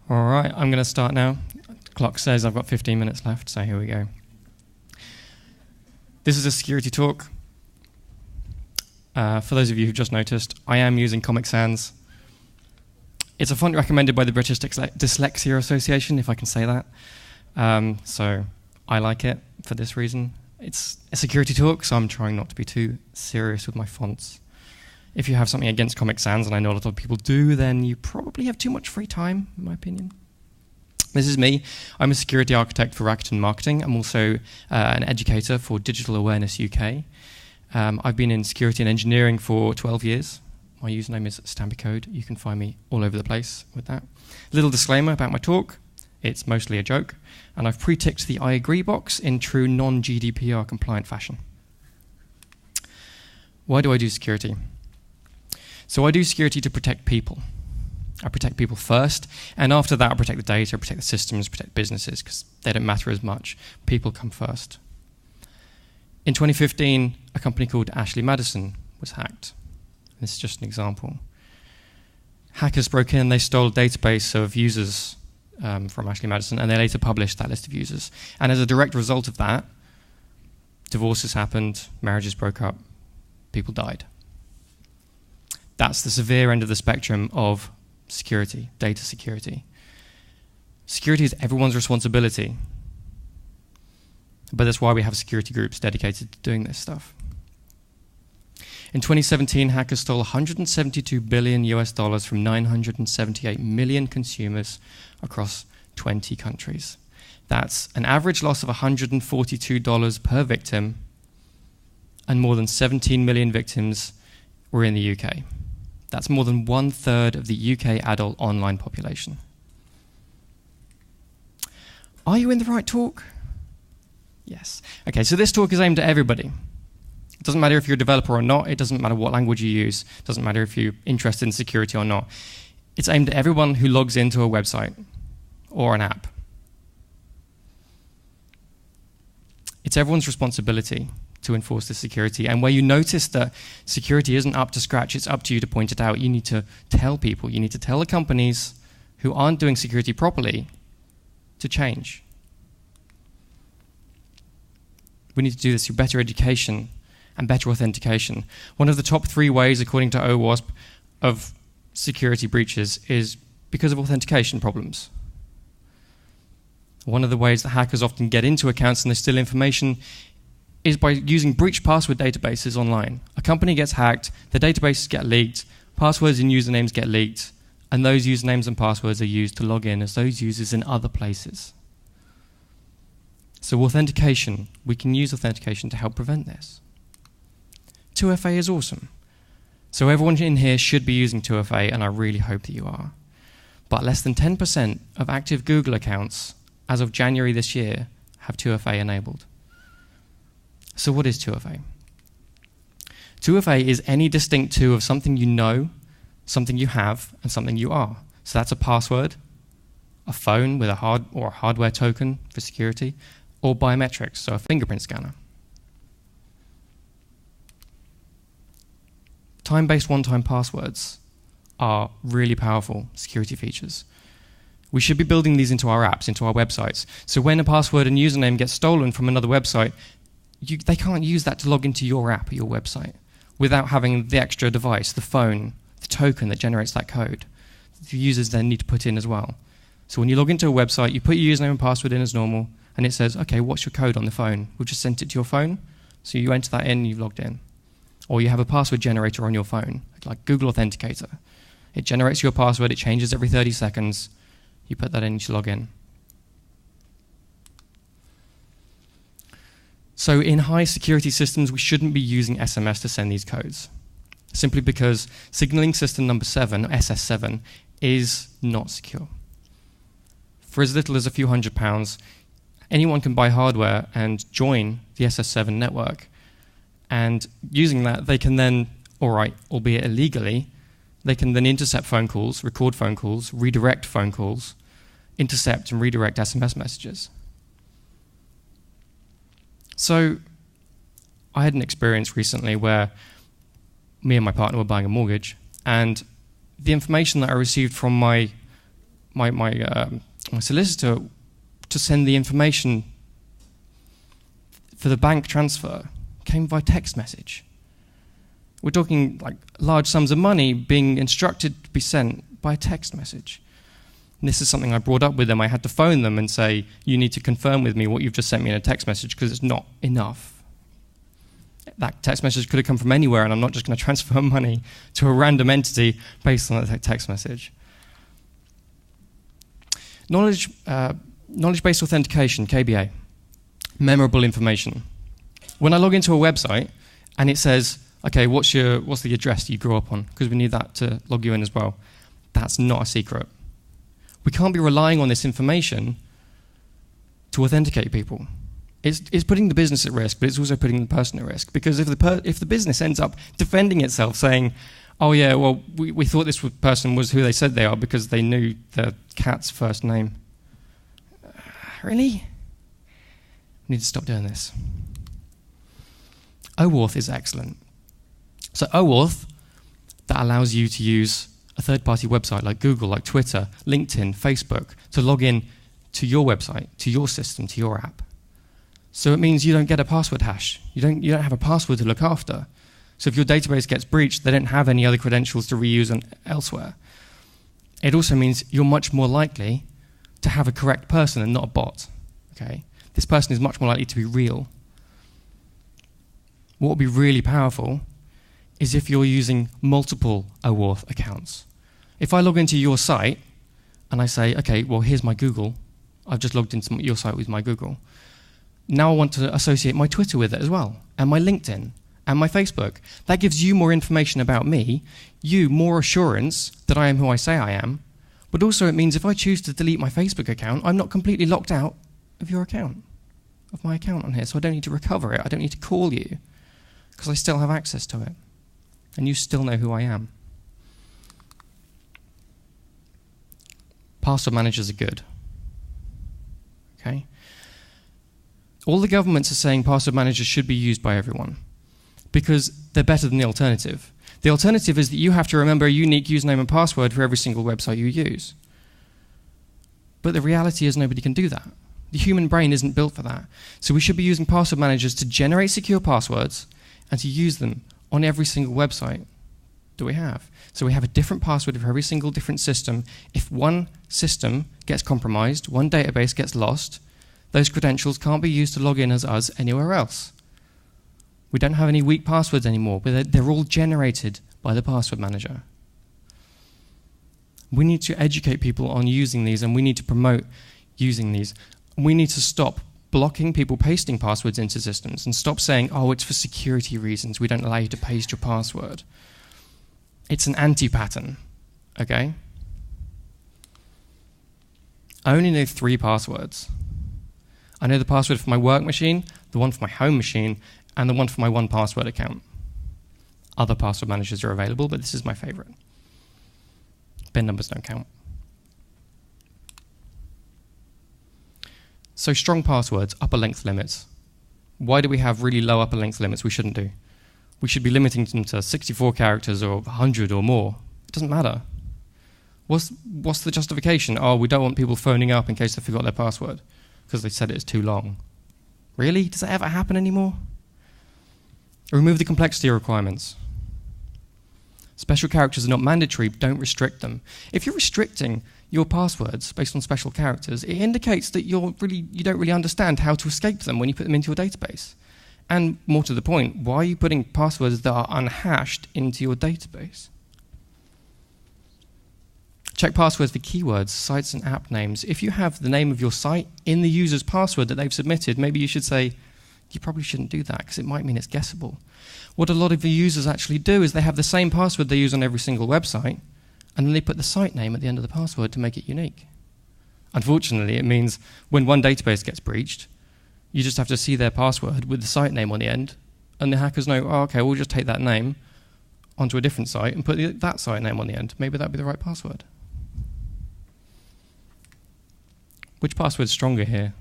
All right, I'm going to start now. The clock says I've got 15 minutes left, so here we go. This is a security talk. For those of you who've just noticed, I am using Comic Sans. It's a font recommended by the British Dyslexia Association, if I can say that. So I like it for this reason. It's a security talk, so I'm trying not to be too serious with my fonts. If you have something against Comic Sans, and I know a lot of people do, then you probably have too much free time, in my opinion. This is me. I'm a security architect for Rakuten Marketing. I'm also an educator for Digital Awareness UK. I've been in security and engineering for 12 years. My username is StampyCode. You can find me all over the place with that. Little disclaimer about my talk. It's mostly a joke. And I've pre-ticked the I agree box in true non-GDPR compliant fashion. Why do I do security? So I do security to protect people. I protect people first, and after that I protect the data, I protect the systems, protect businesses, because they don't matter as much. People come first. In 2015, a company called Ashley Madison was hacked. This is just an example. Hackers broke in, they stole a database of users from Ashley Madison, and they later published that list of users. And as a direct result of that, divorces happened, marriages broke up, people died. That's the severe end of the spectrum of security, data security. Security is everyone's responsibility. But that's why we have security groups dedicated to doing this stuff. In 2017, hackers stole $172 billion from 978 million consumers across 20 countries. That's an average loss of $142 per victim, and more than 17 million victims were in the UK. That's more than 1/3 of the UK adult online population. Are you in the right talk? Yes. Okay, so this talk is aimed at everybody. It doesn't matter if you're a developer or not. It doesn't matter what language you use. It doesn't matter if you're interested in security or not. It's aimed at everyone who logs into a website or an app. It's everyone's responsibility to enforce this security. And where you notice that security isn't up to scratch, it's up to you to point it out. You need to tell people, you need to tell the companies who aren't doing security properly to change. We need to do this through better education and better authentication. One of the top 3 ways, according to OWASP, of security breaches is because of authentication problems. One of the ways that hackers often get into accounts and they steal information is by using breached password databases online. A company gets hacked, the databases get leaked, passwords and usernames get leaked, and those usernames and passwords are used to log in as those users in other places. So authentication, we can use authentication to help prevent this. 2FA is awesome. So everyone in here should be using 2FA, and I really hope that you are. But less than 10% of active Google accounts as of January this year have 2FA enabled. So what is 2FA? 2FA is any distinct 2 of something you know, something you have, and something you are. So that's a password, a phone with a hardware token for security, or biometrics, so a fingerprint scanner. Time-based one-time passwords are really powerful security features. We should be building these into our apps, into our websites. So when a password and username gets stolen from another website, they can't use that to log into your app or your website without having the extra device, the phone, the token that generates that code. The users then need to put in as well. So when you log into a website, you put your username and password in as normal, and it says, okay, what's your code on the phone? We've just sent it to your phone, so you enter that in and you've logged in. Or you have a password generator on your phone, like Google Authenticator. It generates your password, it changes every 30 seconds, you put that in to log in. So in high security systems, we shouldn't be using SMS to send these codes, simply because signaling system number 7, SS7, is not secure. For as little as a few £100s, anyone can buy hardware and join the SS7 network. And using that, they can then, albeit illegally, they can then intercept phone calls, record phone calls, redirect phone calls, intercept and redirect SMS messages. So I had an experience recently where me and my partner were buying a mortgage, and the information that I received from my my solicitor to send the information for the bank transfer came by text message. We're talking like large sums of money being instructed to be sent by text message. And this is something I brought up with them. I had to phone them and say, you need to confirm with me what you've just sent me in a text message because it's not enough. That text message could have come from anywhere, and I'm not just going to transfer money to a random entity based on that text message. Knowledge-based authentication, KBA. Memorable information. When I log into a website and it says, okay, what's the address you grew up on? Because we need that to log you in as well. That's not a secret. We can't be relying on this information to authenticate people. It's putting the business at risk, but it's also putting the person at risk. Because if the business ends up defending itself, saying, oh yeah, well, we thought this person was who they said they are because they knew the cat's first name. Really? We need to stop doing this. OAuth is excellent. So OAuth, that allows you to use a third-party website like Google, like Twitter, LinkedIn, Facebook, to log in to your website, to your system, to your app. So it means you don't get a password hash. You don't have a password to look after. So if your database gets breached, they don't have any other credentials to reuse elsewhere. It also means you're much more likely to have a correct person and not a bot. Okay? This person is much more likely to be real. What would be really powerful is if you're using multiple OAuth accounts. If I log into your site and I say, okay, well, here's my Google. I've just logged into your site with my Google. Now I want to associate my Twitter with it as well, and my LinkedIn, and my Facebook. That gives you more information about me, you more assurance that I am who I say I am, but also it means if I choose to delete my Facebook account, I'm not completely locked out of your account, of my account on here, so I don't need to recover it, I don't need to call you, because I still have access to it, and you still know who I am. Password managers are good. Okay? All the governments are saying password managers should be used by everyone because they're better than the alternative. The alternative is that you have to remember a unique username and password for every single website you use. But the reality is nobody can do that. The human brain isn't built for that. So we should be using password managers to generate secure passwords and to use them on every single website that we have. So we have a different password for every single different system. If one system gets compromised, one database gets lost, those credentials can't be used to log in as us anywhere else. We don't have any weak passwords anymore, but they're all generated by the password manager. We need to educate people on using these, and we need to promote using these. We need to stop blocking people pasting passwords into systems and stop saying, oh, it's for security reasons, we don't allow you to paste your password. It's an anti-pattern, okay? I only know 3 passwords. I know the password for my work machine, the one for my home machine, and the one for my 1Password account. Other password managers are available, but this is my favorite. PIN numbers don't count. So strong passwords, upper length limits. Why do we have really low upper length limits? We shouldn't do. We should be limiting them to 64 characters or 100 or more. It doesn't matter. What's the justification? Oh, we don't want people phoning up in case they forgot their password because they said it's too long. Really? Does that ever happen anymore? Remove the complexity requirements. Special characters are not mandatory, but don't restrict them. If you're restricting your passwords based on special characters, it indicates that you don't really understand how to escape them when you put them into your database. And more to the point, why are you putting passwords that are unhashed into your database? Check passwords for keywords, sites and app names. If you have the name of your site in the user's password that they've submitted, maybe you should say, you probably shouldn't do that because it might mean it's guessable. What a lot of the users actually do is they have the same password they use on every single website, and then they put the site name at the end of the password to make it unique. Unfortunately, it means when one database gets breached, you just have to see their password with the site name on the end, and the hackers know, oh, okay, we'll just take that name onto a different site and put that site name on the end. Maybe that'd be the right password. Which password's stronger here?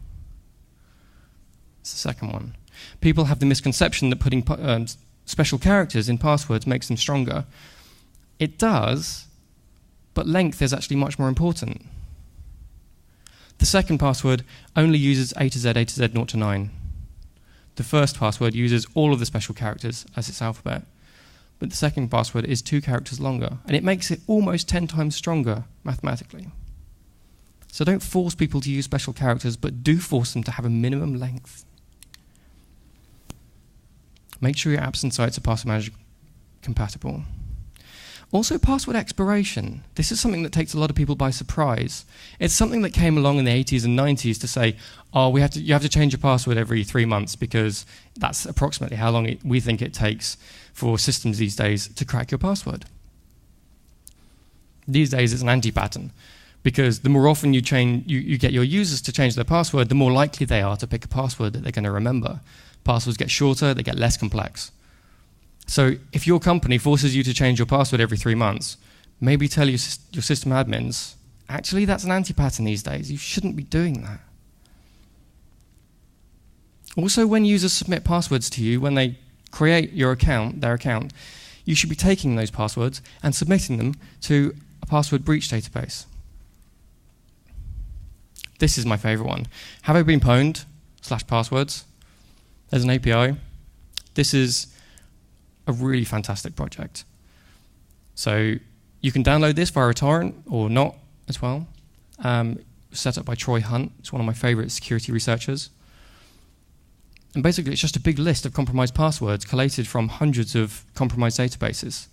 It's the second one. People have the misconception that putting special characters in passwords makes them stronger. It does, but length is actually much more important. The second password only uses A to Z, 0 to 9. The first password uses all of the special characters as its alphabet. But the second password is 2 characters longer, and it makes it almost 10 times stronger mathematically. So don't force people to use special characters, but do force them to have a minimum length. Make sure your apps and sites are password manager compatible. Also, password expiration. This is something that takes a lot of people by surprise. It's something that came along in the 80s and 90s to say, oh, you have to change your password every 3 months because that's approximately how long we think it takes for systems these days to crack your password. These days, it's an anti-pattern because the more often you get your users to change their password, the more likely they are to pick a password that they're going to remember. Passwords get shorter, they get less complex. So if your company forces you to change your password every 3 months, maybe tell your system admins, actually that's an anti-pattern these days. You shouldn't be doing that. Also, when users submit passwords to you, when they create their account, you should be taking those passwords and submitting them to a password breach database. This is my favorite one. Have I been pwned? /passwords. There's an API. This is a really fantastic project. So you can download this via a torrent or not as well. Set up by Troy Hunt. It's one of my favorite security researchers. And basically it's just a big list of compromised passwords collated from hundreds of compromised databases.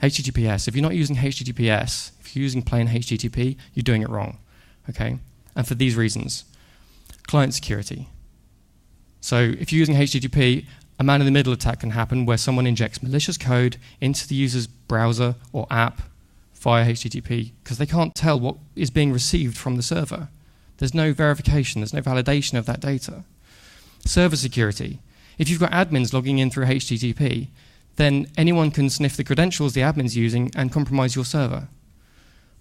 HTTPS. If you're not using HTTPS, if you're using plain HTTP, you're doing it wrong. Okay? And for these reasons. Client security. So if you're using HTTP, a man-in-the-middle attack can happen where someone injects malicious code into the user's browser or app via HTTP because they can't tell what is being received from the server. There's no verification, there's no validation of that data. Server security. If you've got admins logging in through HTTP, then anyone can sniff the credentials the admin's using and compromise your server.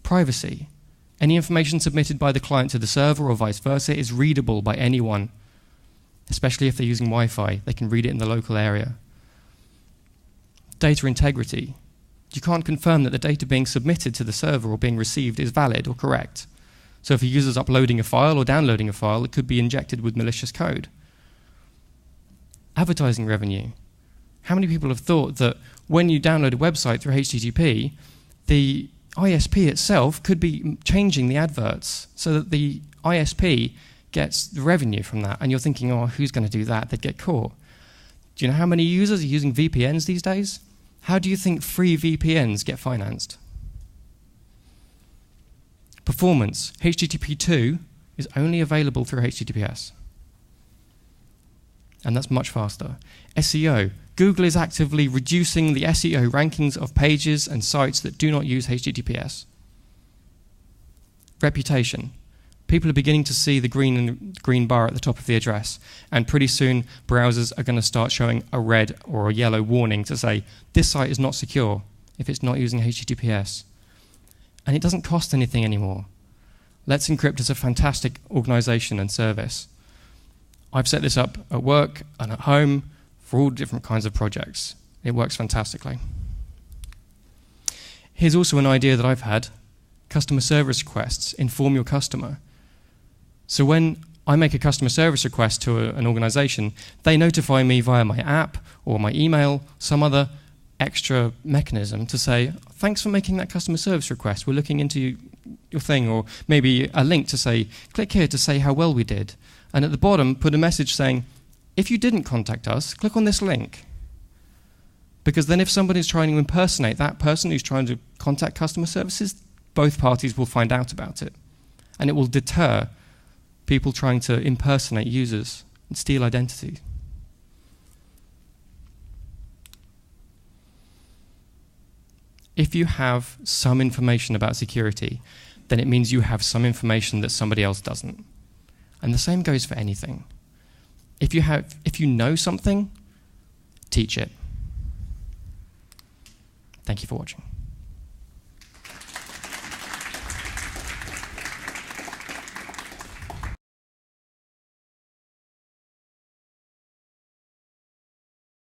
Privacy. Any information submitted by the client to the server or vice versa is readable by anyone, especially if they're using Wi-Fi. They can read it in the local area. Data integrity. You can't confirm that the data being submitted to the server or being received is valid or correct. So if a user's uploading a file or downloading a file, it could be injected with malicious code. Advertising revenue. How many people have thought that when you download a website through HTTP, the ISP itself could be changing the adverts so that the ISP gets the revenue from that, and you're thinking, oh, who's going to do that? They'd get caught. Do you know how many users are using VPNs these days? How do you think free VPNs get financed? Performance. HTTP 2 is only available through HTTPS. And that's much faster. SEO. Google is actively reducing the SEO rankings of pages and sites that do not use HTTPS. Reputation. People are beginning to see the green bar at the top of the address, and pretty soon browsers are going to start showing a red or a yellow warning to say, this site is not secure if it's not using HTTPS. And it doesn't cost anything anymore. Let's Encrypt is a fantastic organization and service. I've set this up at work and at home for all different kinds of projects. It works fantastically. Here's also an idea that I've had. Customer service requests inform your customer. So when I make a customer service request to an organization, they notify me via my app or my email, some other extra mechanism to say, thanks for making that customer service request. We're looking into your thing, or maybe a link to say, click here to say how well we did. And at the bottom, put a message saying, if you didn't contact us, click on this link. Because then if somebody's trying to impersonate that person who's trying to contact customer services, both parties will find out about it. And it will deter people trying to impersonate users and steal identity. If you have some information about security, then it means you have some information that somebody else doesn't. And the same goes for anything. If you know something, teach it. Thank you for watching.